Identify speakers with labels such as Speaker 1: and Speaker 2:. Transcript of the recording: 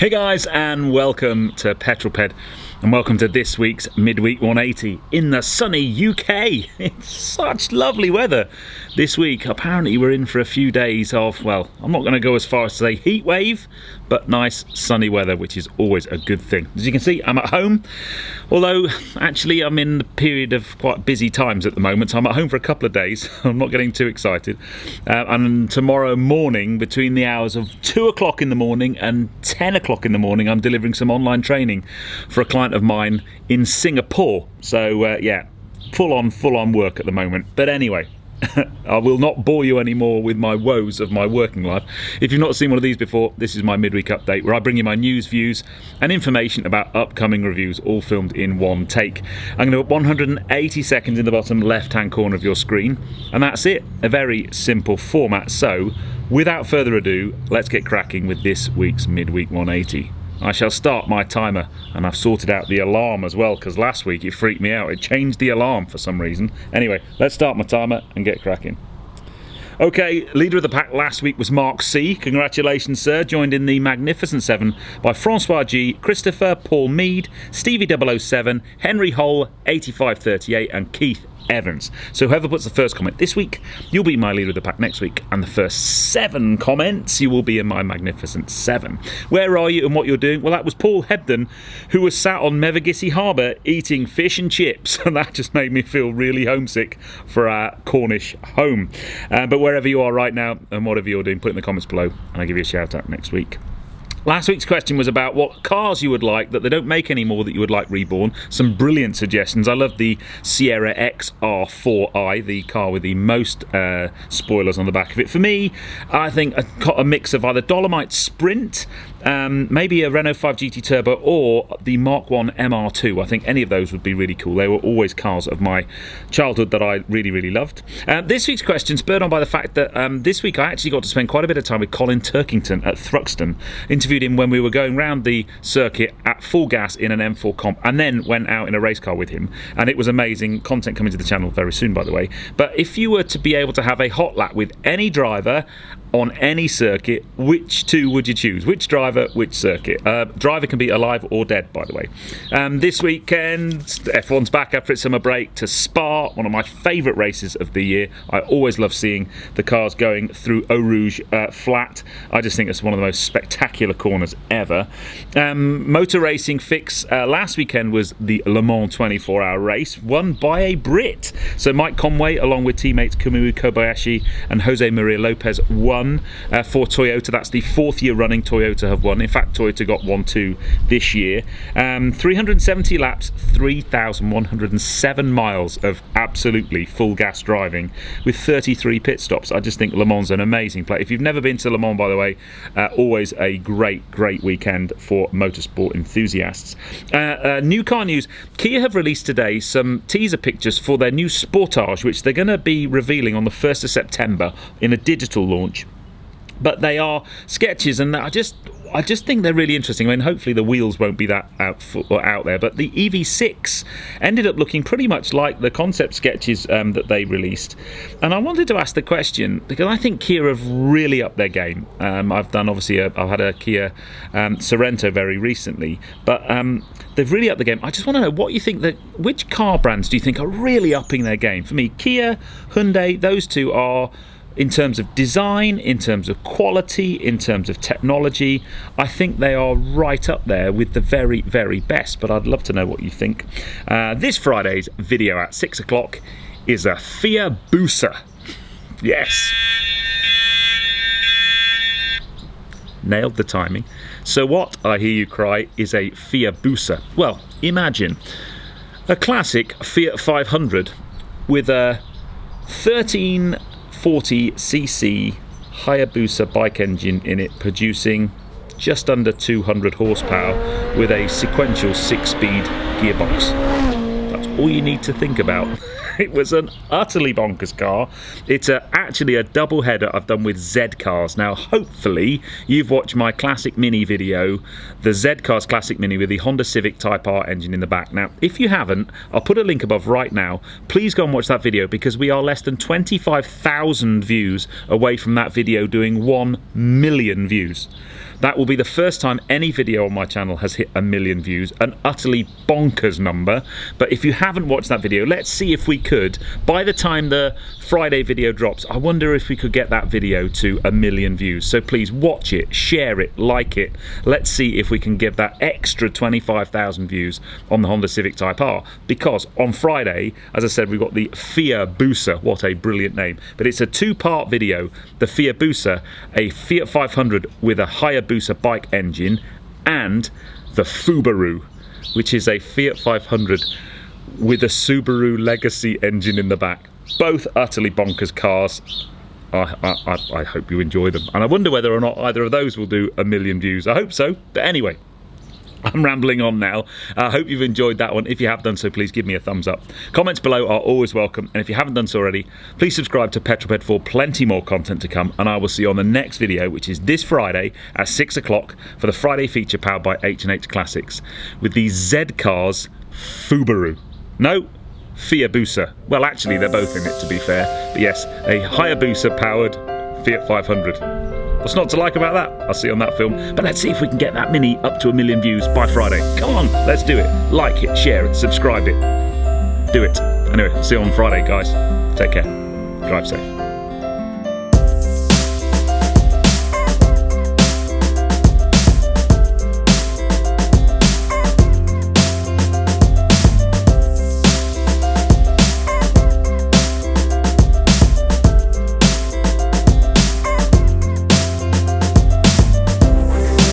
Speaker 1: Hey guys, and welcome to Petrol Ped, and welcome to this week's Midweek 180 in the sunny UK. It's such lovely weather this week. Apparently we're in for a few days of, well, I'm not going to go as far as to say heat wave, but nice sunny weather, which is always a good thing. As you can see, I'm at home, although actually I'm in the period of quite busy times at the moment, so I'm at home for a couple of days. I'm not getting too excited. And tomorrow morning, between the hours of 2 o'clock in the morning and 10 o'clock in the morning, I'm delivering some online training for a client of mine in Singapore. So yeah, full on work at the moment. But anyway, I will not bore you anymore with my woes of my working life. If you've not seen one of these before, this is my midweek update where I bring you my news, views and information about upcoming reviews, all filmed in one take. I'm going to put 180 seconds in the bottom left hand corner of your screen, and that's it. A very simple format. So without further ado, let's get cracking with this week's Midweek 180. I shall start my timer, and I've sorted out the alarm as well, because last week it freaked me out. It changed the alarm for some reason. Anyway, let's start my timer and get cracking. Okay, leader of the pack last week was Mark C. Congratulations, sir. Joined in the Magnificent 7 by Francois G, Christopher, Paul Mead, Stevie 007, Henry Hull, 8538, and Keith Evans. So whoever puts the first comment this week, you'll be my leader of the pack next week, and the first 7 comments, you will be in my Magnificent 7. Where are you and what you're doing? Well, that was Paul Hebden, who was sat on Mevagissey Harbour eating fish and chips, and that just made me feel really homesick for our Cornish home. But wherever you are right now and whatever you're doing, put it in the comments below, and I'll give you a shout out next week. Last week's question was about what cars you would like that they don't make anymore that you would like reborn. Some brilliant suggestions. I love the Sierra XR4i, the car with the most spoilers on the back of it. For me, I think a mix of either Dolomite Sprint, maybe a Renault 5 GT Turbo, or the Mark 1 MR2. I think any of those would be really cool. They were always cars of my childhood that I really, really loved. This week's question spurred on by the fact that this week I actually got to spend quite a bit of time with Colin Turkington at Thruxton. Interviewed him when we were going round the circuit at full gas in an M4 comp, and then went out in a race car with him, and it was amazing. Content coming to the channel very soon, by the way. But if you were to be able to have a hot lap with any driver on any circuit, which two would you choose? Which driver, which circuit? Driver can be alive or dead, by the way. This weekend, F1's back after its summer break to Spa, one of my favourite races of the year. I always love seeing the cars going through Eau Rouge flat. I just think it's one of the most spectacular corners ever. Motor racing fix last weekend was the Le Mans 24-hour race, won by a Brit. So Mike Conway, along with teammates Kamui Kobayashi and Jose Maria Lopez, won for Toyota. That's the 4th year running Toyota have won. In fact, Toyota got 1-2 this year. 370 laps, 3,107 miles of absolutely full gas driving with 33 pit stops. I just think Le Mans is an amazing place. If you've never been to Le Mans, by the way, always a great weekend for motorsport enthusiasts. New car news. Kia have released today some teaser pictures for their new Sportage, which they're going to be revealing on the 1st of September in a digital launch. But they are sketches, and I just think they're really interesting. I mean, hopefully the wheels won't be that out there, but the EV6 ended up looking pretty much like the concept sketches that they released. And I wanted to ask the question, because I think Kia have really upped their game. I've had a Kia Sorento very recently, but they've really upped the game. I just want to know what you think, which car brands do you think are really upping their game? For me, Kia, Hyundai, those two are, in terms of design, in terms of quality, in terms of technology, I think they are right up there with the very, very best. But I'd love to know what you think. This Friday's video at 6 o'clock is a Fiabusa. Yes. Nailed the timing. So what, I hear you cry, is a Fiabusa? Well, imagine a classic Fiat 500 with a 1340cc Hayabusa bike engine in it, producing just under 200 horsepower with a sequential 6-speed gearbox. That's all you need to think about. It was an utterly bonkers car. It's actually a double header I've done with ZCars. Now, hopefully, you've watched my Classic Mini video, the ZCars Classic Mini with the Honda Civic Type R engine in the back. Now, if you haven't, I'll put a link above right now. Please go and watch that video, because we are less than 25,000 views away from that video doing 1 million views. That will be the first time any video on my channel has hit 1 million views, an utterly bonkers number. But if you haven't watched that video, let's see if we could, by the time the Friday video drops, I wonder if we could get that video to 1 million views. So please watch it, share it, like it. Let's see if we can give that extra 25,000 views on the Honda Civic Type R. Because on Friday, as I said, we've got the Fiabusa. What a brilliant name. But it's a two-part video. The Fiabusa, a Fiat 500 with a Hayabusa bike engine, and the Subaru, which is a Fiat 500 with a Subaru Legacy engine in the back. Both utterly bonkers cars. I hope you enjoy them, and I wonder whether or not either of those will do 1 million views. I hope so, but anyway, I'm rambling on now. I hope you've enjoyed that one. If you have done so, please give me a thumbs up. Comments below are always welcome, and if you haven't done so already, please subscribe to Petrol for plenty more content to come, and I will see you on the next video, which is this Friday at 6 o'clock for the Friday feature powered by H&H Classics with the ZCars Subaru. No, Fiabusa. Well, actually, they're both in it, to be fair. But yes, a Hayabusa powered Fiat 500. What's not to like about that? I'll see you on that film. But let's see if we can get that Mini up to 1 million views by Friday. Come on, let's do it. Like it, share it, subscribe it. Do it. Anyway, see you on Friday, guys. Take care. Drive safe.